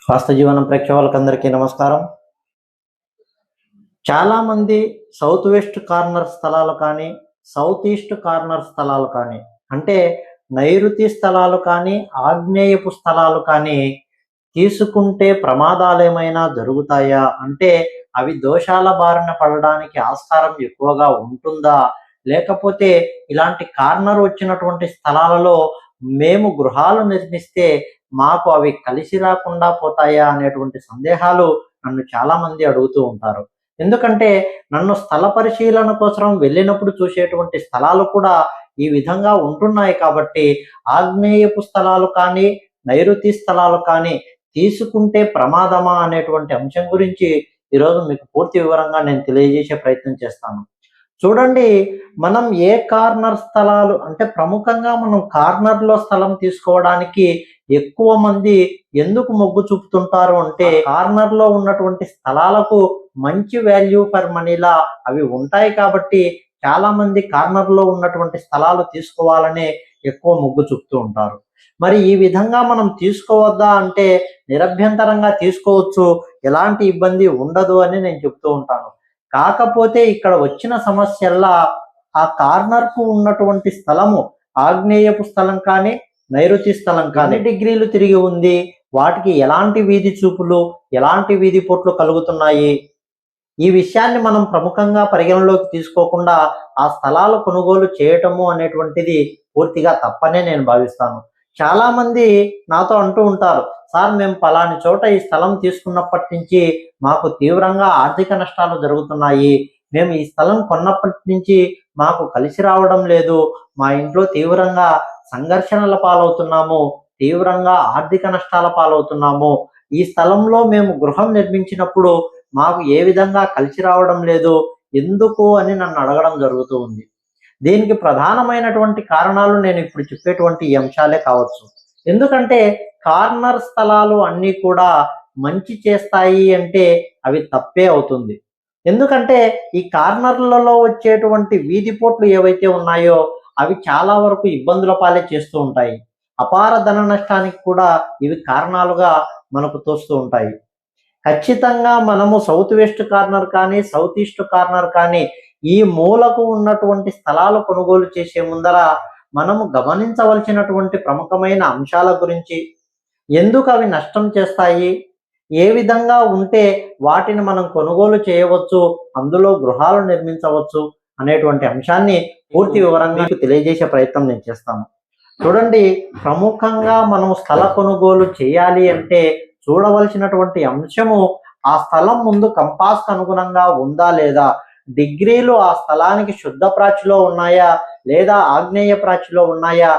వాస్తు జీవనం ప్రేక్షకులందరికీ నమస్కారం. చాలామంది సౌత్ వెస్ట్ కార్నర్ స్థలాలు కానీ, సౌత్ ఈస్ట్ కార్నర్ స్థలాలు కానీ, అంటే నైరుతి స్థలాలు కానీ, ఆగ్నేయపు స్థలాలు కానీ తీసుకుంటే ప్రమాదాలేమైనా జరుగుతాయా? అంటే అవి దోషాల బారిన పడడానికి ఆస్కారం ఎక్కువగా ఉంటుందా? లేకపోతే ఇలాంటి కార్నర్ వచ్చినటువంటి స్థలాలలో మేము గృహాలు నిర్మిస్తే మాకు అవి కలిసి రాకుండా పోతాయా అనేటువంటి సందేహాలు నన్ను చాలామంది అడుగుతూ ఉంటారు. ఎందుకంటే నన్ను స్థల పరిశీలన కోసం వెళ్ళినప్పుడు చూసేటువంటి స్థలాలు కూడా ఈ విధంగా ఉంటున్నాయి కాబట్టి ఆగ్నేయపు స్థలాలు కానీ, నైరుతి స్థలాలు కానీ తీసుకుంటే ప్రమాదమా అనేటువంటి అంశం గురించి ఈరోజు మీకు పూర్తి వివరంగా నేను తెలియజేసే ప్రయత్నం చేస్తాను. చూడండి, మనం ఏ కార్నర్ స్థలాలు అంటే ప్రముఖంగా మనం కార్నర్‌లో స్థలం తీసుకోవడానికి ఎక్కువ మంది ఎందుకు మొగ్గు చూపుతుంటారు అంటే, కార్నర్‌లో ఉన్నటువంటి స్థలాలకు మంచి వాల్యూ ఫర్ మనీలా అవి ఉంటాయి కాబట్టి చాలామంది కార్నర్‌లో ఉన్నటువంటి స్థలాలు తీసుకోవాలనే ఎక్కువ మొగ్గు చూపుతూ ఉంటారు. మరి ఈ విధంగా మనం తీసుకోవద్దా అంటే నిరభ్యంతరంగా తీసుకోవచ్చు. ఎలాంటి ఇబ్బంది ఉండదు అని నేను చెప్తూ ఉంటాను. కాకపోతే ఇక్కడ వచ్చిన సమస్యల్లా ఆ కార్నర్‌కు ఉన్నటువంటి స్థలము ఆగ్నేయపు స్థలం కానీ, నైరుతి స్థలం కానీ ఎన్ని డిగ్రీలు తిరిగి ఉంది, వాటికి ఎలాంటి వీధి చూపులు, ఎలాంటి వీధి పోట్లు కలుగుతున్నాయి, ఈ విషయాన్ని మనం ప్రముఖంగా పరిగణలోకి తీసుకోకుండా ఆ స్థలాలు కొనుగోలు చేయటము అనేటువంటిది పూర్తిగా తప్పనే నేను భావిస్తాను. చాలామంది నాతో అంటూ ఉంటారు, సార్ మేము పలాని చోట ఈ స్థలం తీసుకున్నప్పటి నుంచి మాకు తీవ్రంగా ఆర్థిక నష్టాలు జరుగుతున్నాయి. మేము ఈ స్థలం కొన్నప్పటి నుంచి మాకు కలిసి రావడం లేదు. మా ఇంట్లో తీవ్రంగా సంఘర్షణల పాలవుతున్నాము. తీవ్రంగా ఆర్థిక నష్టాల పాలవుతున్నాము. ఈ స్థలంలో మేము గృహం నిర్మించినప్పుడు మాకు ఏ విధంగా కలిసి రావడం లేదు. ఎందుకు అని నన్ను అడగడం జరుగుతూ ఉంది. దీనికి ప్రధానమైనటువంటి కారణాలు నేను ఇప్పుడు చెప్పేటువంటి ఈ అంశాలే కావచ్చు. ఎందుకంటే కార్నర్ స్థలాలు అన్నీ కూడా మంచి చేస్తాయి అంటే అవి తప్పే అవుతుంది. ఎందుకంటే ఈ కార్నర్లలో వచ్చేటువంటి వీధి పోట్లు ఏవైతే ఉన్నాయో అవి చాలా వరకు ఇబ్బందుల పాలే చేస్తూ ఉంటాయి. అపార ధన నష్టానికి కూడా ఇవి కారణాలుగా మనకు తోస్తూ ఉంటాయి. ఖచ్చితంగా మనము సౌత్ వెస్ట్ కార్నర్ కానీ, సౌత్ ఈస్ట్ కార్నర్ కానీ ఈ మూలకు ఉన్నటువంటి స్థలాలు కొనుగోలు చేసే ముందర మనము గమనించవలసినటువంటి ప్రముఖమైన అంశాల గురించి, ఎందుకు అవి నష్టం చేస్తాయి, ఏ విధంగా ఉంటే వాటిని మనం కొనుగోలు చేయవచ్చు, అందులో గృహాలు నిర్మించవచ్చు అనేటువంటి అంశాన్ని పూర్తి వివరంగా మీకు తెలియజేసే ప్రయత్నం నేను చేస్తాను. చూడండి, ప్రముఖంగా మనం స్థల కొనుగోలు చేయాలి అంటే చూడవలసినటువంటి అంశము ఆ స్థలం ముందు కంపాస్‌కు అనుగుణంగా ఉందా లేదా, డిగ్రీలు ఆ స్థలానికి శుద్ధ ప్రాచిలో ఉన్నాయా లేదా ఆగ్నేయ ప్రాచిలో ఉన్నాయా,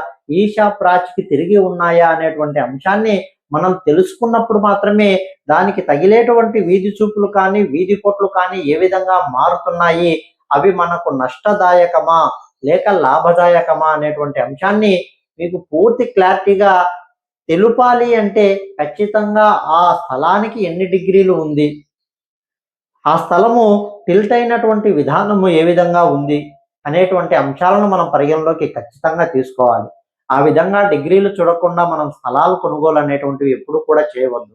ఈశా ప్రాచికి తిరిగి ఉన్నాయా అనేటువంటి అంశాన్ని మనం తెలుసుకున్నప్పుడు మాత్రమే దానికి తగిలేటువంటి వీధి చూపులు కానీ, వీధి పోట్లు కానీ ఏ విధంగా మారుతున్నాయి, అవి మనకు నష్టదాయకమా లేక లాభదాయకమా అనేటువంటి అంశాన్ని మీకు పూర్తి క్లారిటీగా తెలుపాలి అంటే ఖచ్చితంగా ఆ స్థలానికి ఎన్ని డిగ్రీలు ఉంది, ఆ స్థలము టిల్ట్ అయినటువంటి విధానము ఏ విధంగా ఉంది అనేటువంటి అంశాలను మనం పరిగణలోకి ఖచ్చితంగా తీసుకోవాలి. ఆ విధంగా డిగ్రీలు చూడకుండా మనం స్థలాలు కొనుగోలు అనేటువంటివి ఎప్పుడు కూడా చేయవద్దు.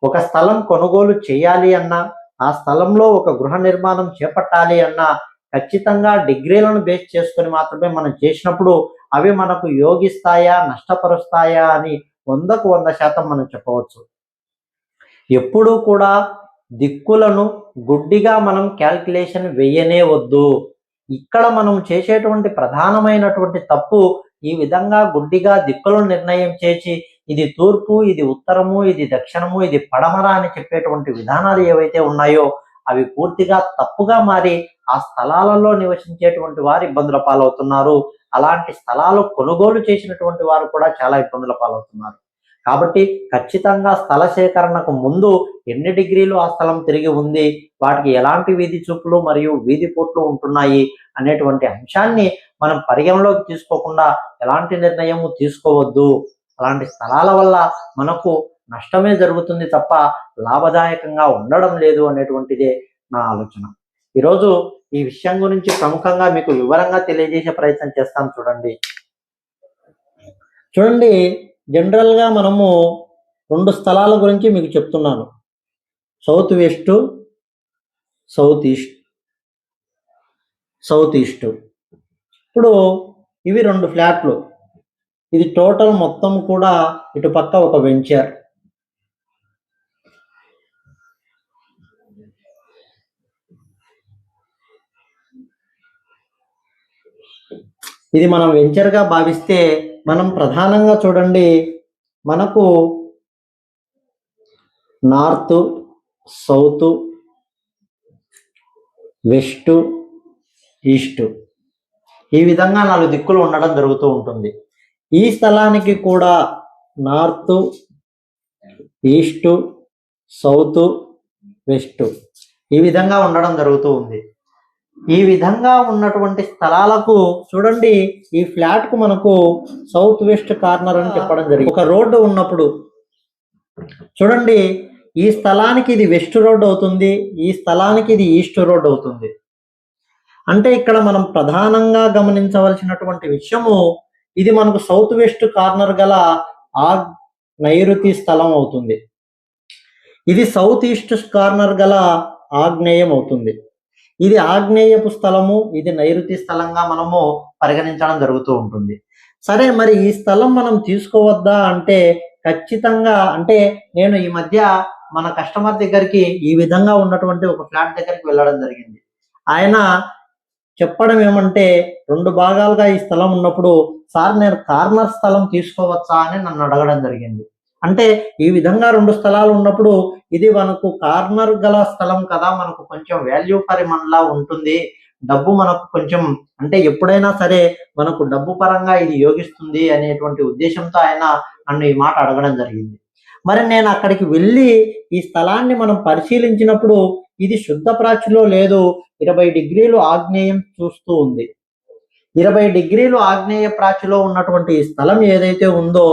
ఒక స్థలం కొనుగోలు చేయాలి అన్నా, ఆ స్థలంలో ఒక గృహ నిర్మాణం చేపట్టాలి అన్నా ఖచ్చితంగా డిగ్రీలను బేస్ చేసుకొని మాత్రమే మనం చేసినప్పుడు అవి మనకు యోగిస్తాయా, నష్టపరుస్తాయా అని 100కు 100% మనం చెప్పవచ్చు. ఎప్పుడూ కూడా దిక్కులను గుడ్డిగా మనం క్యాల్కులేషన్ వేయనే వద్దు. ఇక్కడ మనం చేసేటువంటి ప్రధానమైనటువంటి తప్పు ఈ విధంగా గుడ్డిగా దిక్కులను నిర్ణయం చేసి ఇది తూర్పు, ఇది ఉత్తరము, ఇది దక్షిణము, ఇది పడమర అని చెప్పేటువంటి విధానాలు ఏవైతే ఉన్నాయో అవి పూర్తిగా తప్పుగా మారి ఆ స్థలాలలో నివసించేటువంటి వారు ఇబ్బందుల పాలవుతున్నారు. అలాంటి స్థలాలు కొనుగోలు చేసినటువంటి వారు కూడా చాలా ఇబ్బందుల పాలవుతున్నారు. కాబట్టి ఖచ్చితంగా స్థల సేకరణకు ముందు ఎన్ని డిగ్రీలు ఆ స్థలం తిరిగి ఉంది, వాటికి ఎలాంటి వీధి చూపులు మరియు వీధి పోట్లు ఉంటున్నాయి అనేటువంటి అంశాన్ని మనం పరిగణలోకి తీసుకోకుండా ఎలాంటి నిర్ణయము తీసుకోవద్దు. అలాంటి స్థలాల వల్ల మనకు నష్టమే జరుగుతుంది తప్ప లాభదాయకంగా ఉండడం లేదు అనేటువంటిదే నా ఆలోచన. ఈరోజు ఈ విషయం గురించి ప్రముఖంగా మీకు వివరంగా తెలియజేసే ప్రయత్నం చేస్తాను. చూడండి, జనరల్గా మనము 2 స్థలాల గురించి మీకు చెప్తున్నాను. South west, south east. ఇప్పుడు ఇవి 2 ఫ్లాట్లు. ఇది టోటల్ మొత్తం కూడా ఇటు పక్క ఒక వెంచర్. ఇది మనం వెంచర్గా భావిస్తే మనం ప్రధానంగా చూడండి, మనకు నార్త్, సౌత్, వెస్ట్, ఈస్ట్ ఈ విధంగా 4 దిక్కులు ఉండడం జరుగుతూ ఉంటుంది. ఈ స్థలానికి కూడా నార్త్, ఈస్ట్, సౌత్, వెస్ట్ ఈ విధంగా ఉండడం జరుగుతూ ఉంది. ఈ విధంగా ఉన్నటువంటి స్థలాలకు చూడండి, ఈ ఫ్లాట్ కు మనకు సౌత్ వెస్ట్ కార్నర్ అని చెప్పడం జరిగింది. ఒక రోడ్డు ఉన్నప్పుడు చూడండి, ఈ స్థలానికి ఇది వెస్ట్ రోడ్ అవుతుంది, ఈ స్థలానికి ఇది ఈస్ట్ రోడ్ అవుతుంది. అంటే ఇక్కడ మనం ప్రధానంగా గమనించవలసినటువంటి విషయము, ఇది మనకు సౌత్ వెస్ట్ కార్నర్ గల నైరుతి స్థలం అవుతుంది. ఇది సౌత్ ఈస్ట్ కార్నర్ గల ఆగ్నేయం అవుతుంది. ఇది ఆగ్నేయపు స్థలము, ఇది నైరుతి స్థలంగా మనము పరిగణించడం జరుగుతూ ఉంటుంది. సరే, మరి ఈ స్థలం మనం తీసుకోవద్దా అంటే ఖచ్చితంగా, అంటే నేను ఈ మధ్య మన కస్టమర్ దగ్గరికి ఈ విధంగా ఉన్నటువంటి ఒక ఫ్లాట్ దగ్గరికి వెళ్ళడం జరిగింది. ఆయన చెప్పడం ఏమంటే, 2 భాగాలుగా ఈ స్థలం ఉన్నప్పుడు, సార్ నేను కార్నర్ స్థలం తీసుకోవచ్చా అని నన్ను అడగడం జరిగింది. అంటే ఈ విధంగా 2 స్థలాలు ఉన్నప్పుడు ఇది మనకు కార్నర్ గల స్థలం కదా, మనకు కొంచెం వాల్యూ ఫర్ మనలా ఉంటుంది, డబ్బు మనకు కొంచెం, అంటే ఎప్పుడైనా సరే మనకు డబ్బు పరంగా ఇది యోగిస్తుంది అనేటువంటి ఉద్దేశంతో ఆయన నన్ను ఈ మాట అడగడం జరిగింది. మరి నేను అక్కడికి వెళ్ళి ఈ స్థలాన్ని మనం పరిశీలించినప్పుడు ఇది శుద్ధ ప్రాచ్యలో లేదు, 20 డిగ్రీలు ఆగ్నేయం చూస్తూ ఉంది. 20 డిగ్రీలు ఆగ్నేయ ప్రాచ్యలో ఉన్నటువంటి ఈ స్థలం ఏదైతే ఉందో,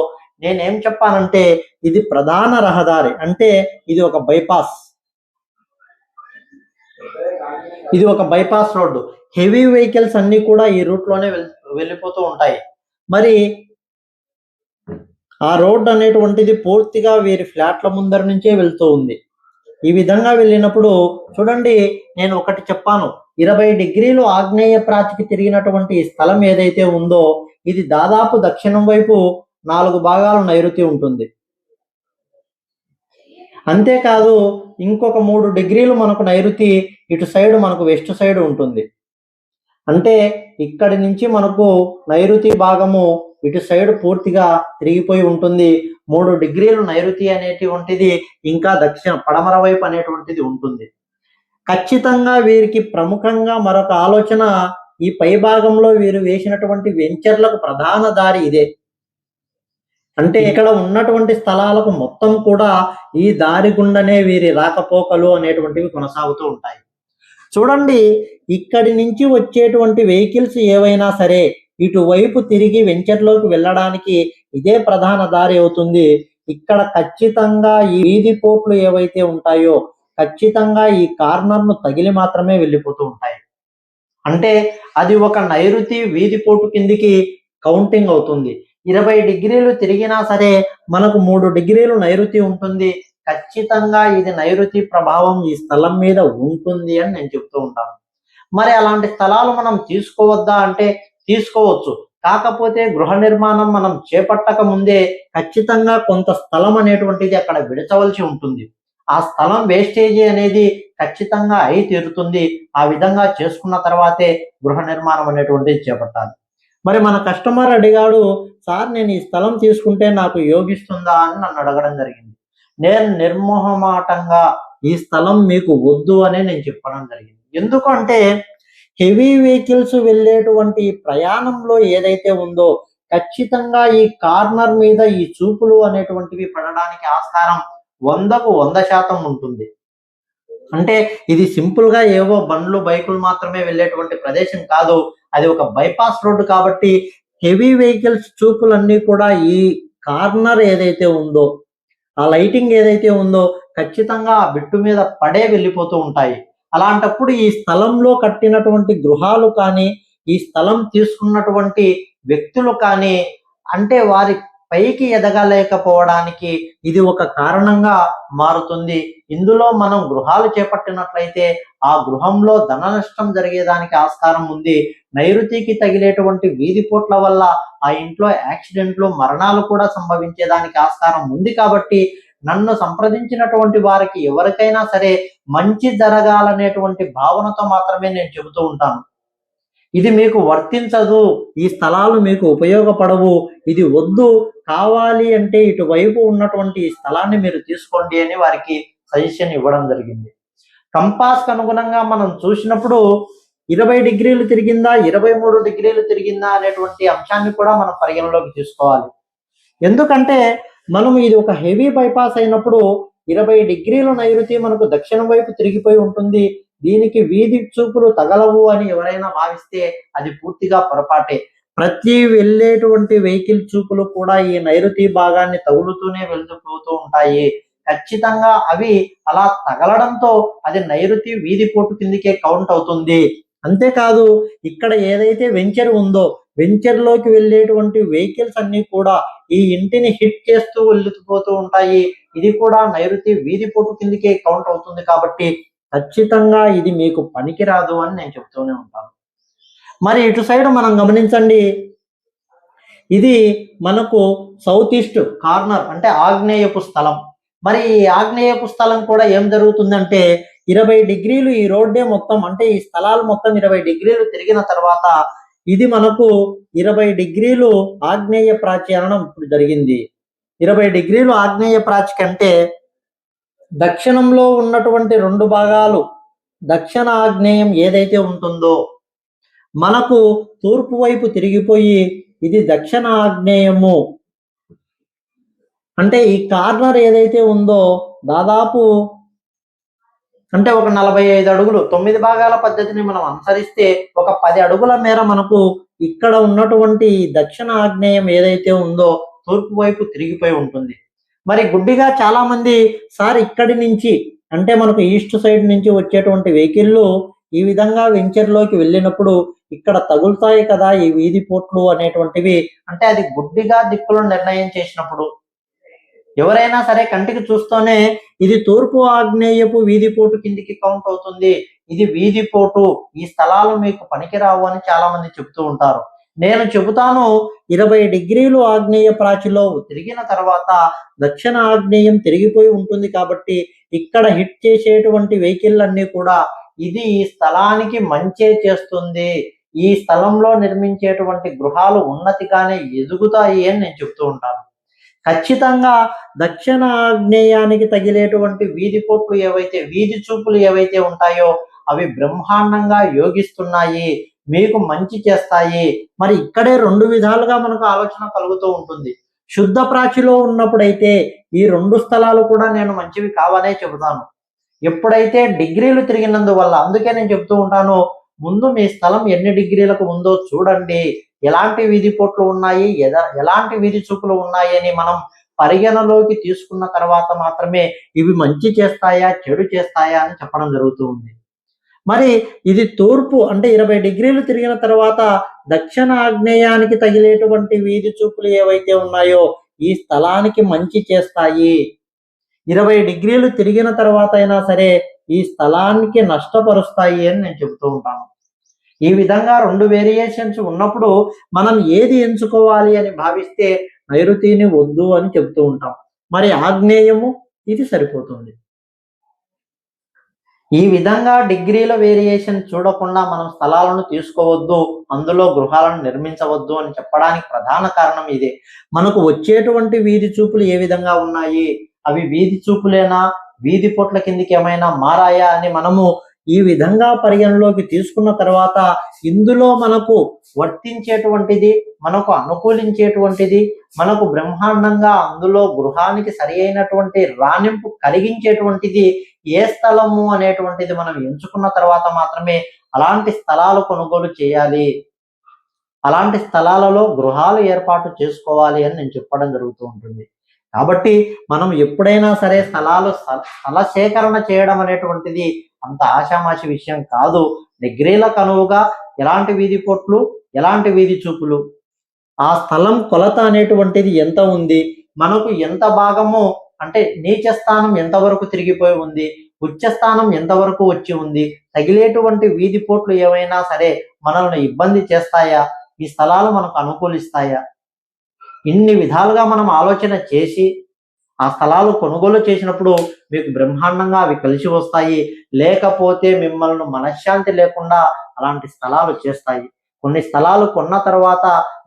నేనేం చెప్పానంటే ఇది ప్రధాన రహదారి, అంటే ఇది ఒక బైపాస్. ఇది ఒక బైపాస్ రోడ్డు. హెవీ వెహికల్స్ అన్ని కూడా ఈ రూట్ లోనే వెళ్ళిపోతూ ఉంటాయి. మరి ఆ రోడ్డు అనేటువంటిది పూర్తిగా వీరి ఫ్లాట్ల ముందర నుంచే వెళ్తూ ఉంది. ఈ విధంగా వెళ్ళినప్పుడు చూడండి, నేను ఒకటి చెప్పాను, 20 డిగ్రీలు ఆగ్నేయ ప్రాచికి తిరిగినటువంటి స్థలం ఏదైతే ఉందో, ఇది దాదాపు దక్షిణం వైపు 4 భాగాలు నైరుతి ఉంటుంది. అంతేకాదు ఇంకొక 3 డిగ్రీలు మనకు నైరుతి ఇటు సైడ్ మనకు వెస్ట్ సైడ్ ఉంటుంది. అంటే ఇక్కడి నుంచి మనకు నైరుతి భాగము ఇటు సైడ్ పూర్తిగా తిరిగిపోయి ఉంటుంది. 3 డిగ్రీలు నైరుతి అనేటువంటిది ఇంకా దక్షిణ పడమర వైపు అనేటువంటిది ఉంటుంది. ఖచ్చితంగా వీరికి ప్రముఖంగా మరొక ఆలోచన, ఈ పై భాగంలో వీరు వేసినటువంటి వెంచర్లకు ప్రధాన దారి ఇదే. అంటే ఇక్కడ ఉన్నటువంటి స్థలాలకు మొత్తం కూడా ఈ దారి గుండనే వీరి రాకపోకలు అనేటువంటివి కొనసాగుతూ ఉంటాయి. చూడండి, ఇక్కడి నుంచి వచ్చేటువంటి వెహికల్స్ ఏవైనా సరే ఇటువైపు తిరిగి వెంచర్లోకి వెళ్ళడానికి ఇదే ప్రధాన దారి అవుతుంది. ఇక్కడ ఖచ్చితంగా ఈ వీధి పోట్లు ఏవైతే ఉంటాయో ఖచ్చితంగా ఈ కార్నర్ను తగిలి మాత్రమే వెళ్ళిపోతూ ఉంటాయి. అంటే అది ఒక నైరుతి వీధి పోటు కిందికి కౌంటింగ్ అవుతుంది. 20 డిగ్రీలు తిరిగినా సరే మనకు 3 డిగ్రీలు నైరుతి ఉంటుంది. ఖచ్చితంగా ఇది నైరుతి ప్రభావం ఈ స్థలం మీద ఉంటుంది అని నేను చెప్తూ ఉంటాను. మరి అలాంటి స్థలాలు మనం తీసుకోవద్దా అంటే తీసుకోవచ్చు. కాకపోతే గృహ నిర్మాణం మనం చేపట్టక ముందే ఖచ్చితంగా కొంత స్థలం అనేటువంటిది అక్కడ విడచవలసి ఉంటుంది. ఆ స్థలం వేస్టేజీ అనేది ఖచ్చితంగా అయి తీరుతుంది. ఆ విధంగా చేసుకున్న తర్వాతే గృహ నిర్మాణం అనేటువంటిది చేపట్టాలి. మరి మన కస్టమర్ అడిగాడు, సార్ నేను ఈ స్థలం తీసుకుంటే నాకు యోగిస్తుందా అని నన్ను అడగడం జరిగింది. నేను నిర్మోహమాటంగా ఈ స్థలం మీకు వద్దు అని నేను చెప్పడం జరిగింది. ఎందుకంటే హెవీ వెహికల్స్ వెళ్ళేటువంటి ప్రయాణంలో ఏదైతే ఉందో ఖచ్చితంగా ఈ కార్నర్ మీద ఈ చూపులు అనేటువంటివి పడడానికి ఆస్కారం 100కు 100% ఉంటుంది. అంటే ఇది సింపుల్ గా ఏవో బండ్లు బైకులు మాత్రమే వెళ్ళేటువంటి ప్రదేశం కాదు, అది ఒక బైపాస్ రోడ్డు కాబట్టి హెవీ వెహికల్స్ చూపులన్నీ కూడా ఈ కార్నర్ ఏదైతే ఉందో, ఆ లైటింగ్ ఏదైతే ఉందో ఖచ్చితంగా ఆ బిట్టు మీద పడే వెళ్ళిపోతూ ఉంటాయి. అలాంటప్పుడు ఈ స్థలంలో కట్టినటువంటి గృహాలు కానీ, ఈ స్థలం తీసుకున్నటువంటి వ్యక్తులు కానీ, అంటే వారి పైకి ఎదగలేకపోవడానికి ఇది ఒక కారణంగా మారుతుంది. ఇందులో మనం గృహాలు చేపట్టినట్లయితే ఆ గృహంలో ధన నష్టం జరిగేదానికి ఆస్కారం ఉంది. నైరుతికి తగిలేటువంటి వీధిపోట్ల వల్ల ఆ ఇంట్లో యాక్సిడెంట్లు, మరణాలు కూడా సంభవించేదానికి ఆస్కారం ఉంది. కాబట్టి నన్ను సంప్రదించినటువంటి వారికి ఎవరికైనా సరే మంచి జరగాలనేటువంటి భావనతో మాత్రమే నేను చెబుతూ ఉంటాను. ఇది మీకు వర్తించదు, ఈ స్థలాలు మీకు ఉపయోగపడవు, ఇది వద్దు, కావాలి అంటే ఇటువైపు ఉన్నటువంటి ఈ స్థలాన్ని మీరు తీసుకోండి అని వారికి సజెషన్ ఇవ్వడం జరిగింది. కంపాస్కి అనుగుణంగా మనం చూసినప్పుడు 20 డిగ్రీలు తిరిగిందా, 23 డిగ్రీలు తిరిగిందా అనేటువంటి అంశాన్ని కూడా మనం పరిగణలోకి తీసుకోవాలి. ఎందుకంటే మనం ఇది ఒక హెవీ బైపాస్ అయినప్పుడు 20 డిగ్రీల నైరుతి మనకు దక్షిణం వైపు తిరిగిపోయి ఉంటుంది. దీనికి వీధి చూపులు తగలవు అని ఎవరైనా భావిస్తే అది పూర్తిగా పొరపాటే. ప్రతి వెళ్ళేటువంటి వెహికల్ చూపులు కూడా ఈ నైరుతి భాగాన్ని తగులుతూనే వెళ్తూ ఉంటాయి. ఖచ్చితంగా అవి అలా తగలడంతో అది నైరుతి వీధిపోటు కిందికే కౌంట్ అవుతుంది. అంతేకాదు, ఇక్కడ ఏదైతే వెంచర్ ఉందో వెంచర్లోకి వెళ్ళేటువంటి వెహికల్స్ అన్ని కూడా ఈ ఇంటిని హిట్ చేస్తూ వెళ్ళిపోతూ ఉంటాయి. ఇది కూడా నైరుతి వీధిపోటు కిందికే కౌంట్ అవుతుంది. కాబట్టి ఖచ్చితంగా ఇది మీకు పనికిరాదు అని నేను చెప్తూనే ఉంటాను. మరి ఇటు సైడ్ మనం గమనించండి, ఇది మనకు సౌత్ ఈస్ట్ కార్నర్ అంటే ఆగ్నేయపు స్థలం. మరి ఈ ఆగ్నేయపు స్థలం కూడా ఏం జరుగుతుందంటే 20 డిగ్రీలు ఈ రోడ్డే మొత్తం అంటే ఈ స్థలాలు మొత్తం 20 డిగ్రీలు తిరిగిన తర్వాత ఇది మనకు 20 డిగ్రీలు ఆగ్నేయ ప్రాచీరణం ఇప్పుడు జరిగింది. 20 డిగ్రీలు ఆగ్నేయ ప్రాచి కంటే దక్షిణంలో ఉన్నటువంటి 2 భాగాలు దక్షిణ ఆగ్నేయం ఏదైతే ఉంటుందో మనకు తూర్పు వైపు తిరిగిపోయి ఇది దక్షిణ ఆగ్నేయము. అంటే ఈ కార్నర్ ఏదైతే ఉందో దాదాపు అంటే ఒక 45 అడుగులు, 9 భాగాల పద్ధతిని మనం అనుసరిస్తే ఒక 10 అడుగుల మేర మనకు ఇక్కడ ఉన్నటువంటి దక్షిణ ఆగ్నేయం ఏదైతే ఉందో తూర్పు వైపు తిరిగిపోయి ఉంటుంది. మరి గుడ్డిగా చాలా మంది సార్ ఇక్కడి నుంచి అంటే మనకు ఈస్ట్ సైడ్ నుంచి వచ్చేటువంటి వెహికల్లు ఈ విధంగా వెంచర్లోకి వెళ్ళినప్పుడు ఇక్కడ తగులుతాయి కదా ఈ వీధి పోట్లు అనేటువంటివి, అంటే అది గుడ్డిగా దిక్కులను నిర్ణయం చేసినప్పుడు ఎవరైనా సరే కంటికి చూస్తూనే ఇది తూర్పు ఆగ్నేయపు వీధిపోటు కిందికి కౌంట్ అవుతుంది, ఇది వీధిపోటు, ఈ స్థలాలు మీకు పనికిరావు అని చాలా మంది చెబుతూ ఉంటారు. నేను చెబుతాను 20 డిగ్రీలు ఆగ్నేయ ప్రాచిలో తిరిగిన తర్వాత దక్షిణ ఆగ్నేయం తిరిగిపోయి ఉంటుంది. కాబట్టి ఇక్కడ హిట్ చేసేటువంటి వెహికల్ అన్ని కూడా ఇది ఈ స్థలానికి మంచే చేస్తుంది, ఈ స్థలంలో నిర్మించేటువంటి గృహాలు ఉన్నతిగానే ఎదుగుతాయి అని నేను చెప్తూ ఉంటాను. ఖచ్చితంగా దక్షిణ ఆగ్నేయానికి తగిలేటువంటి వీధిపోట్లు ఏవైతే వీధి చూపులు ఏవైతే ఉంటాయో అవి బ్రహ్మాండంగా యోగిస్తున్నాయి, మీకు మంచి చేస్తాయి. మరి ఇక్కడే 2 విధాలుగా మనకు ఆలోచన కలుగుతూ ఉంటుంది. శుద్ధ ప్రాచిలో ఉన్నప్పుడైతే ఈ 2 స్థలాలు కూడా నేను మంచివి కావనే చెబుతాను. ఎప్పుడైతే డిగ్రీలు తిరిగినందువల్ల, అందుకే నేను చెప్తూ ఉంటాను, ముందు మీ స్థలం ఎన్ని డిగ్రీలకు ఉందో చూడండి, ఎలాంటి వీధి పోట్లు ఉన్నాయి, ఎలాంటి వీధి చూపులు ఉన్నాయి అని మనం పరిగణలోకి తీసుకున్న తర్వాత మాత్రమే ఇవి మంచి చేస్తాయా చెడు చేస్తాయా అని చెప్పడం జరుగుతూ ఉంది. మరి ఇది తూర్పు అంటే 20 డిగ్రీలు తిరిగిన తర్వాత దక్షిణ ఆగ్నేయానికి తగిలేటువంటి వీధి చూపులు ఏవైతే ఉన్నాయో ఈ స్థలానికి మంచి చేస్తాయి. 20 డిగ్రీలు తిరిగిన తర్వాత అయినా సరే ఈ స్థలానికి నష్టపరుస్తాయి అని నేను చెబుతూ ఉంటాను. ఈ విధంగా 2 వేరియేషన్స్ ఉన్నప్పుడు మనం ఏది ఎంచుకోవాలి అని భావిస్తే నైరుతిని వద్దు అని చెబుతూ ఉంటాం. మరి ఆగ్నేయము ఇది సరిపోతుంది. ఈ విధంగా డిగ్రీల వేరియేషన్ చూడకుండా మనం స్థలాలను తీసుకోవద్దు, అందులో గృహాలను నిర్మించవద్దు అని చెప్పడానికి ప్రధాన కారణం ఇదే. మనకు వచ్చేటువంటి వీధి చూపులు ఏ విధంగా ఉన్నాయి, అవి వీధి చూపులేనా, వీధి పొట్ల కిందికి ఏమైనా మారాయా అని మనము ఈ విధంగా పరిగణలోకి తీసుకున్న తర్వాత ఇందులో మనకు వర్తించేటువంటిది, మనకు అనుకూలించేటువంటిది, మనకు బ్రహ్మాండంగా అందులో గృహానికి సరి అయినటువంటి రాణింపు కలిగించేటువంటిది ఏ స్థలము అనేటువంటిది మనం ఎంచుకున్న తర్వాత మాత్రమే అలాంటి స్థలాలు కొనుగోలు చేయాలి, అలాంటి స్థలాలలో గృహాలు ఏర్పాటు చేసుకోవాలి అని నేను చెప్పడం జరుగుతూ ఉంటుంది. కాబట్టి మనం ఎప్పుడైనా సరే స్థల సేకరణ చేయడం అనేటువంటిది అంత ఆషామాషి విషయం కాదు. డిగ్రీలకు అనువుగా ఎలాంటి వీధి పోట్లు, ఎలాంటి వీధి చూపులు ఆ స్థలం కొలత అనేటువంటిది ఎంత ఉంది, మనకు ఎంత భాగము అంటే నీచ స్థానం ఎంతవరకు తిరిగిపోయి ఉంది, ఉచ్చ స్థానం ఎంతవరకు వచ్చి ఉంది, తగిలేటువంటి వీధి పోట్లు ఏవైనా సరే మనల్ని ఇబ్బంది చేస్తాయా, ఈ స్థలాలు మనకు అనుకూలిస్తాయా, ఇన్ని విధాలుగా మనం ఆలోచన చేసి ఆ స్థలాలు కొనుగోలు చేసినప్పుడు మీకు బ్రహ్మాండంగా అవి కలిసి వస్తాయి. లేకపోతే మిమ్మల్ని మనశ్శాంతి లేకుండా అలాంటి స్థలాలు చేస్తాయి. కొన్ని స్థలాలు కొన్న తర్వాత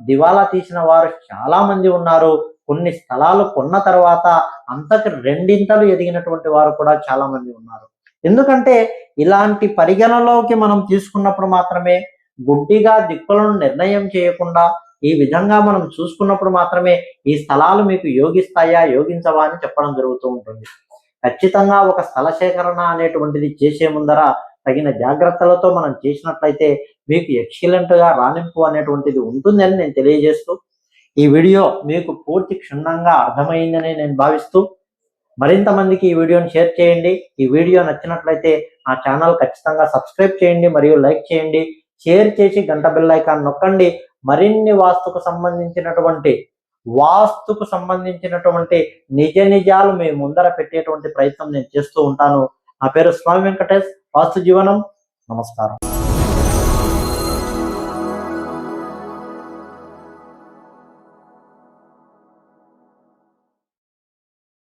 దివాలా తీసిన వారు చాలా మంది ఉన్నారు. కొన్ని స్థలాలు కొన్న తర్వాత అంతకు రెండింతలు ఎదిగినటువంటి వారు కూడా చాలా మంది ఉన్నారు. ఎందుకంటే ఇలాంటి పరిగణలోకి మనం తీసుకున్నప్పుడు మాత్రమే, గుడ్డిగా దిక్కులను నిర్ణయం చేయకుండా ఈ విధంగా మనం చూసుకున్నప్పుడు మాత్రమే ఈ స్థలాలు మీకు యోగిస్తాయా, యోగించవా అని చెప్పడం జరుగుతూ ఉంటుంది. ఖచ్చితంగా ఒక స్థల సేకరణ అనేటువంటిది చేసే ముందర తగిన జాగ్రత్తలతో మనం చేసినట్లయితే మీకు ఎక్సలెంట్‌గా రాణింపు అనేటువంటిది ఉంటుందని నేను తెలియజేస్తూ, ఈ వీడియో మీకు పూర్తి క్షుణ్ణంగా అర్థమైందని నేను భావిస్తూ, మరింత మందికి ఈ వీడియోని షేర్ చేయండి. ఈ వీడియో నచ్చినట్లయితే నా ఛానల్ ఖచ్చితంగా సబ్స్క్రైబ్ చేయండి మరియు లైక్ చేయండి. షేర్ చేసి గంట బెల్ ఐకాన్ నొక్కండి. మరిన్ని వాస్తుకు సంబంధించినటువంటి నిజ నిజాలు మీ ముందర పెట్టేటువంటి ప్రయత్నం నేను చేస్తూ ఉంటాను. నా పేరు స్వామి వెంకటేష్, వాస్తు జీవనం. నమస్కారం.